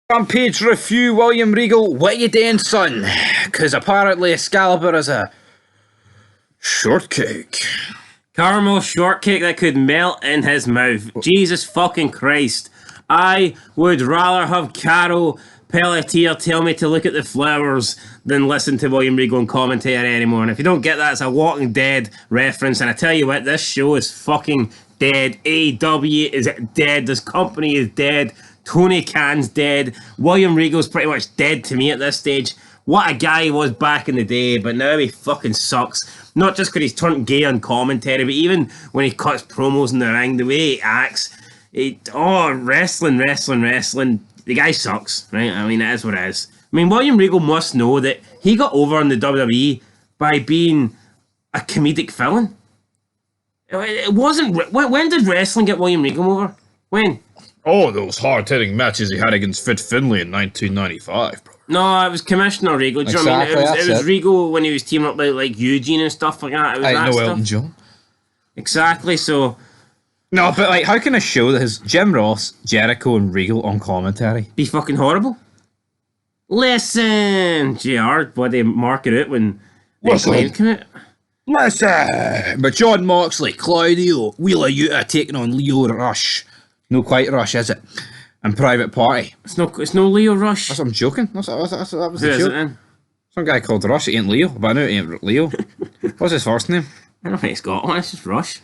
Rampage review, William Regal. What you doing, son? Because apparently Excalibur is a shortcake. Caramel shortcake that could melt in his mouth. Jesus fucking Christ. I would rather have Carol Pelletier tell me to look at the flowers than listen to William Regal and commentary anymore. And if you don't get that, it's a Walking Dead reference. And I tell you what, this show is fucking dead. AEW is dead. This company is dead. Tony Khan's dead. William Regal's pretty much dead to me at this stage. What a guy he was back in the day, but now he fucking sucks. Not just because he's turned gay on commentary, but even when he cuts promos in the ring, the way he acts. Wrestling. The guy sucks, right? I mean, it is what it is. I mean, William Regal must know that he got over in the WWE by being a comedic villain. It wasn't... When did wrestling get William Regal over? When? Oh, those hard-hitting matches he had against Fit Finlay in 1995, bro. No, it was Commissioner Regal. Do you know what I mean? It was Regal when he was teaming up with like Eugene and stuff like that. It was that stuff. Elton John. Exactly, so... No, but like, how can a show that has Jim Ross, Jericho, and Regal on commentary be fucking horrible? Listen, JR, what they mark it out when the claim come out. Listen! But John Moxley, Claudio, Wheeler Yuta taking on Leo Rush. No quite Rush, is it? And Private Party. It's no Leo Rush. I'm joking. That was Who the is joke. it then? Some guy called Rush. It ain't Leo, but I know it ain't Leo. What's his first name? I don't think it's got one. It's just Rush.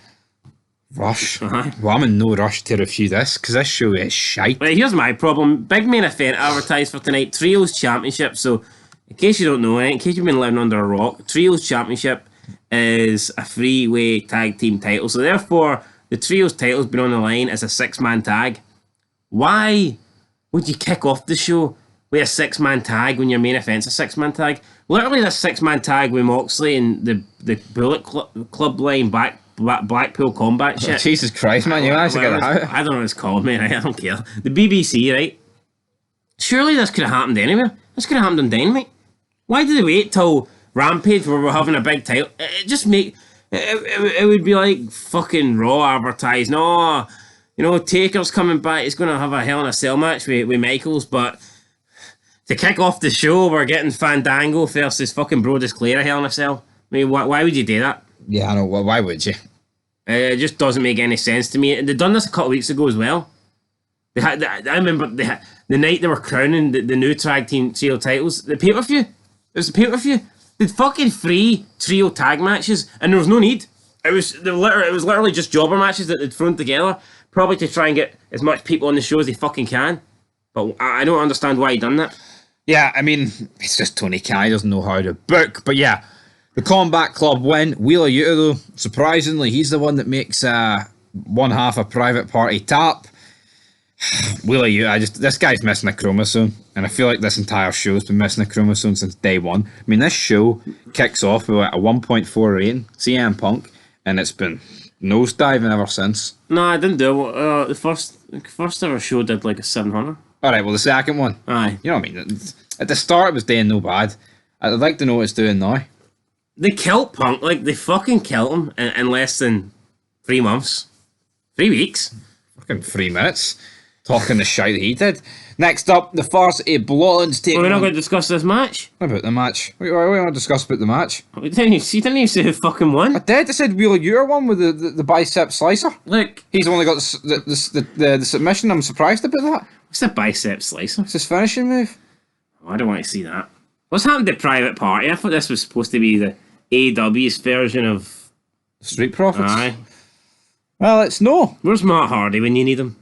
Rush. Uh-huh. Well, I'm in no rush to review this because this show is shite. Right, here's my problem. Big main event advertised for tonight. Trios Championship. So, in case you don't know, in case you've been living under a rock, Trios Championship is a three-way tag team title. So, therefore, the Trios title's been on the line as a six-man tag. Why would you kick off the show with a six-man tag when your main event's a six-man tag? Literally, this six-man tag with Moxley and the Bullet Club line Blackpool Combat shit. Jesus Christ, man, you actually get it out. I don't know what it's called, man. I don't care. The BBC, right? Surely this could have happened anywhere. This could have happened on Dynamite. Why did they wait till Rampage where we're having a big title? It just make... It would be like fucking Raw advertising. Oh, you know, Taker's coming back. He's going to have a Hell in a Cell match with Michaels, but to kick off the show, we're getting Fandango versus fucking Brodus Clay a Hell in a Cell. I mean, why would you do that? Yeah, I know. Why would you? It just doesn't make any sense to me. They've done this a couple of weeks ago as well. I remember the night they were crowning the new tag team trio titles. The pay-per-view. It was the pay-per-view. They had fucking 3 trio tag matches, and there was no need. It was literally just jobber matches that they'd thrown together, probably to try and get as much people on the show as they fucking can. But I don't understand why he done that. Yeah, I mean, it's just Tony Khan. He doesn't know how to book. But yeah, the Combat Club win. Wheeler Yuta, though, surprisingly, he's the one that makes one half a Private Party tap. Wheeler Yuta, this guy's missing a chromosome. And I feel like this entire show's been missing a chromosome since day one. I mean, this show kicks off with a 1.4 rating, CM Punk, and it's been nosediving ever since. No, I didn't do it. The first ever show did like a 700. Alright, well, the second one. Aye. You know what I mean? At the start, it was doing no bad. I'd like to know what it's doing now. They killed Punk. Like, they fucking killed him in less than 3 months. 3 weeks. Fucking 3 minutes. Talking the shite that he did. Next up, the Varsity Bloodlines taking We're not going to discuss this match. What about the match? What do we want to discuss about the match? You didn't even say who fucking won. I did. I said Wheeler Yuta won with the bicep slicer. Look. He's only got the submission. I'm surprised about that. What's the bicep slicer? It's his finishing move. Oh, I don't want to see that. What's happened to Private Party? I thought this was supposed to be the AEW's version of Street Profits. Aye. Well, it's no. Where's Matt Hardy when you need him?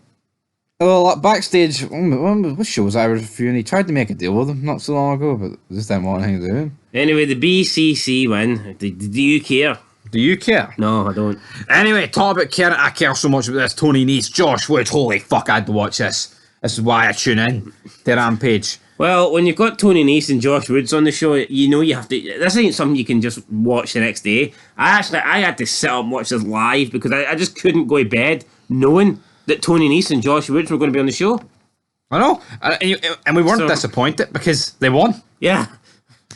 Well, backstage, what show was I reviewing? He tried to make a deal with him not so long ago, but just didn't want anything to do with him. Anyway, the BCC win. Do you care? Do you care? No, I don't. Anyway, talk about caring. I care so much about this. Tony Nese, Josh Woods. Holy fuck, I had to watch this. This is why I tune in to Rampage. Well, when you've got Tony Nese and Josh Woods on the show, you know you have to... This ain't something you can just watch the next day. I had to sit up and watch this live because I just couldn't go to bed knowing that Tony Nese and Josh Woods were going to be on the show. I know. And we weren't disappointed because they won. Yeah.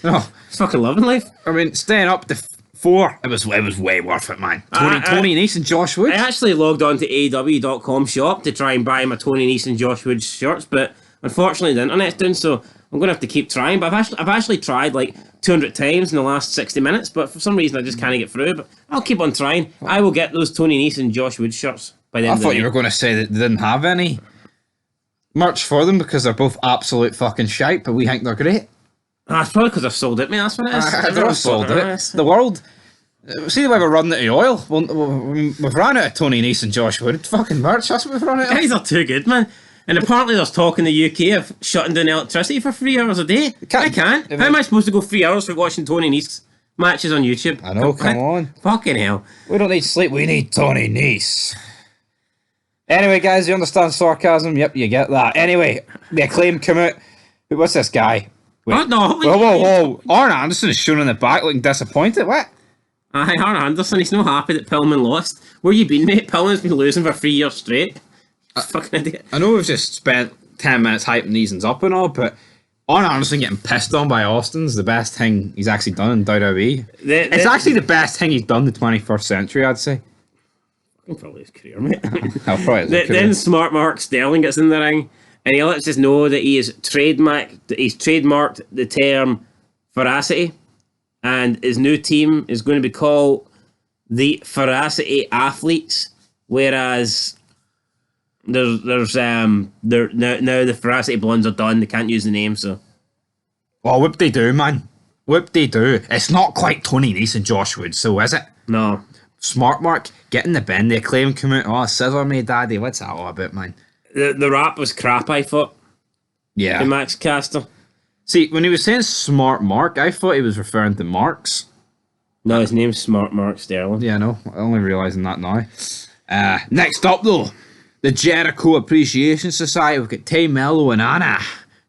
No. It's fucking loving life. I mean, staying up to 4, it was way worth it, man. Tony Nese and Josh Woods. I actually logged on to AEW.com shop to try and buy my Tony Nese and Josh Woods shirts, but Unfortunately, the internet's down, so I'm going to have to keep trying. But I've actually tried like 200 times in the last 60 minutes, but for some reason I just can't get through. But I'll keep on trying. I will get those Tony Nese and Josh Wood shirts by the end of the night. I thought you were going to say that they didn't have any merch for them because they're both absolute fucking shite, but we think they're great. It's probably because I've sold it, mate. That's what it is. Everyone's sold it. The world. See the way we're running out of oil. We've ran out of Tony Nese and Josh Wood fucking merch. That's what we've run out of. Guys are too good, man. And apparently there's talk in the UK of shutting down electricity for 3 hours a day. I can't. How am I supposed to go 3 hours for watching Tony Nese matches on YouTube? I know, come on. Fucking hell. We don't need sleep, we need Tony Nese. Anyway, guys, you understand sarcasm? Yep, you get that. Anyway, the Acclaim come out. What's this guy? What? No. Whoa. Arn Anderson is shown in the back looking disappointed. What? Aye, Arn Anderson, he's not happy that Pillman lost. Where you been, mate? Pillman's been losing for 3 years straight. Fucking idiot. I know we've just spent 10 minutes hyping these ones up and all, but Arn Anderson getting pissed on by Austin's the best thing he's actually done in WWE. It's actually the best thing he's done in the 21st century, I'd say. Probably his career, mate. Then Smart Mark Sterling gets in the ring, and he lets us know that he's trademarked the term veracity, and his new team is going to be called the Veracity Athletes, whereas there's now the Veracity Blondes are done. They can't use the name, so. Oh, whoop they do, man. Whoop they do. It's not quite Tony Nese and Josh Wood, so is it? No. Smart Mark, get in the bin. The Acclaim come out. Oh, scissor me, daddy. What's that all about, man? The rap was crap, I thought. Yeah. The Max Caster. See, when he was saying Smart Mark, I thought he was referring to Marks. No, his name's Smart Mark Sterling. Yeah, no. I'm only realising that now. Next up, though, the Jericho Appreciation Society. We've got Tay Mello and Anna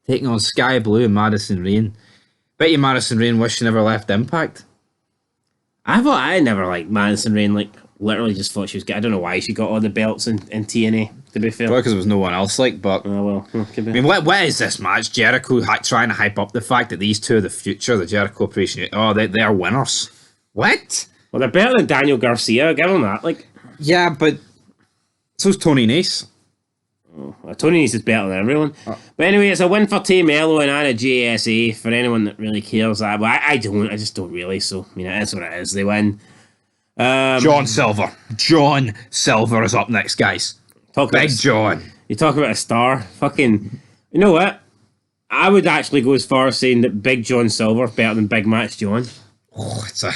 taking on Sky Blue and Madison Rain. Bet you Madison Rain wish she never left Impact. I never liked Madison Rain. Like, literally just thought she was good. I don't know why she got all the belts in TNA, to be fair. Probably because there was no one else like, but... Oh, well. I mean, what is this match? Jericho trying to hype up the fact that these two are the future, the Jericho Appreciation... Oh, they are winners. What? Well, they're better than Daniel Garcia, give them that. Like, yeah, but so's Tony Nese. Oh, Tony Nese is better than everyone. But anyway, it's a win for Tay Mello and Anna JSA for anyone that really cares. But I don't. I just don't really. So, I mean, it is what it is. They win. John Silver. John Silver is up next, guys. Big John. You talk about a star. Fucking... You know what? I would actually go as far as saying that Big John Silver better than Big Match John. Oh, it's a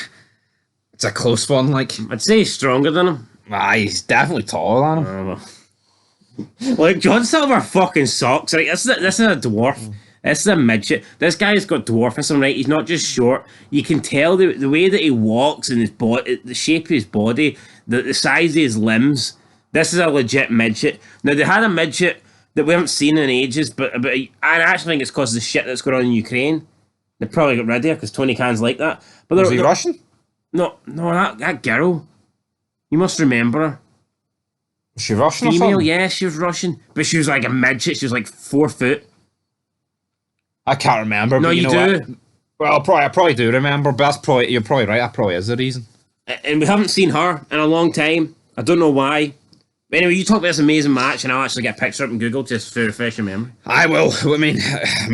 close one, like. I'd say he's stronger than him. He's definitely taller than him. Well. Like, John Silver fucking sucks. Like, this is a dwarf. This is a midget. This guy's got dwarfism, right? He's not just short. You can tell the way that he walks and his body, the shape of his body, the size of his limbs. This is a legit midget. Now, they had a midget that we haven't seen in ages, but I actually think it's because of the shit that's going on in Ukraine. They probably got rid of her because Tony Khan's like that. But was he Russian? No, that girl. You must remember her. Was she Russian Female, or something? yeah, she was Russian. But she was like a midget. She was like 4 foot. I can't remember. No, but you know do. What? Well, I probably do remember, but you're probably right. That probably is the reason. And we haven't seen her in a long time. I don't know why. But anyway, you talk about this amazing match, and I'll actually get a picture up on Google just to refresh your memory. I will. I mean,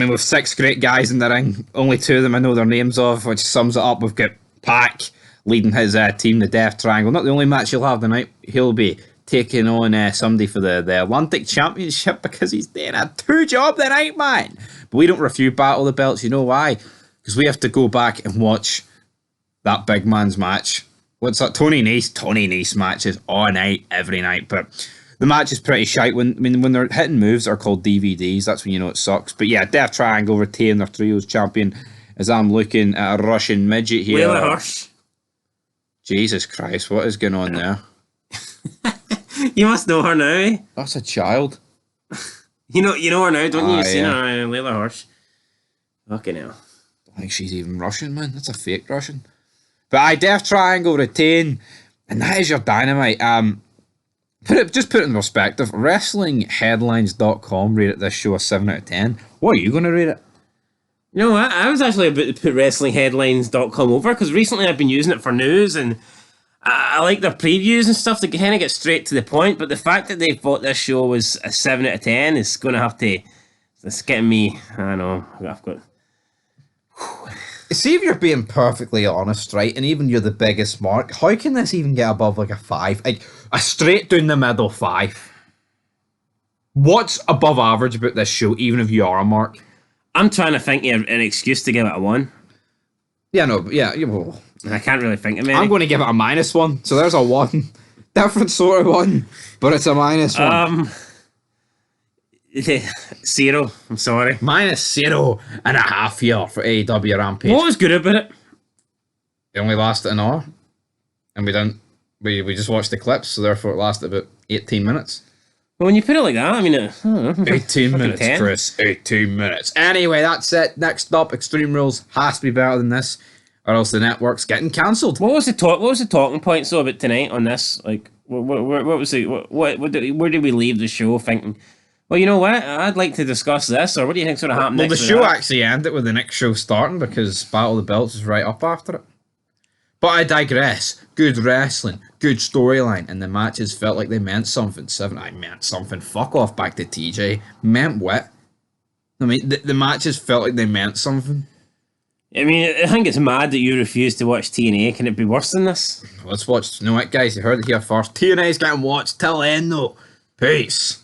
with 6 great guys in the ring, only 2 of them I know their names of, which sums it up. We've got Pac leading his team, the Death Triangle. Not the only match he'll have tonight. He'll be taking on somebody for the Atlantic Championship because he's doing a 2 job tonight, man. But we don't refute Battle of the Belts. You know why? Because we have to go back and watch that big man's match. What's that? Tony Nese matches all night, every night. But the match is pretty shite. When they're hitting moves that are called DVDs, that's when you know it sucks. But yeah, Death Triangle retain their trios champion as I'm looking at a Russian midget here. Layla Hirsch. Jesus Christ, what is going on there? You must know her now, eh? That's a child. You know her now, don't you? You've seen yeah. her, Layla Hirsch. Fucking hell. I think she's even Russian, man. That's a fake Russian. But Death Triangle retain, and that is your dynamite. Just put it in perspective. WrestlingHeadlines.com rated this show a 7 out of 10. What are you going to rate it? You know what? I was actually about to put WrestlingHeadlines.com over because recently I've been using it for news and I like their previews and stuff to kind of get straight to the point. But the fact that they thought this show was a 7 out of 10 is going to have to It's getting me. I know. I've got. See if you're being perfectly honest, right? And even you're the biggest mark. How can this even get above like a 5? Like a straight down the middle 5. What's above average about this show, even if you are a mark? I'm trying to think of an excuse to give it a 1. Yeah, no, yeah. Well, I can't really think of any. I'm going to give it a -1. So there's a 1. Different sort of 1, but it's a -1. 0. I'm sorry. -0.5 here for AEW Rampage. What was good about it? It only lasted an hour, and we didn't. We just watched the clips, so therefore it lasted about 18 minutes. Well, when you put it like that, I mean, 18 minutes, 10. Chris. 18 minutes. Anyway, that's it. Next up, Extreme Rules has to be better than this, or else the network's getting cancelled. What was the talking points though about tonight on this? Like, what was the where did we leave the show thinking? Well, you know what? I'd like to discuss this, or what do you think's going to happen next? Well, the show actually ended with the next show starting because Battle of the Belts is right up after it. But I digress. Good wrestling, good storyline, and the matches felt like they meant something. 7, I meant something. Fuck off back to TJ. Meant what? I mean, the matches felt like they meant something. I mean, I think it's mad that you refuse to watch TNA. Can it be worse than this? Let's watch. You know what, guys? You heard it here first. TNA's getting watched till then, though. Peace.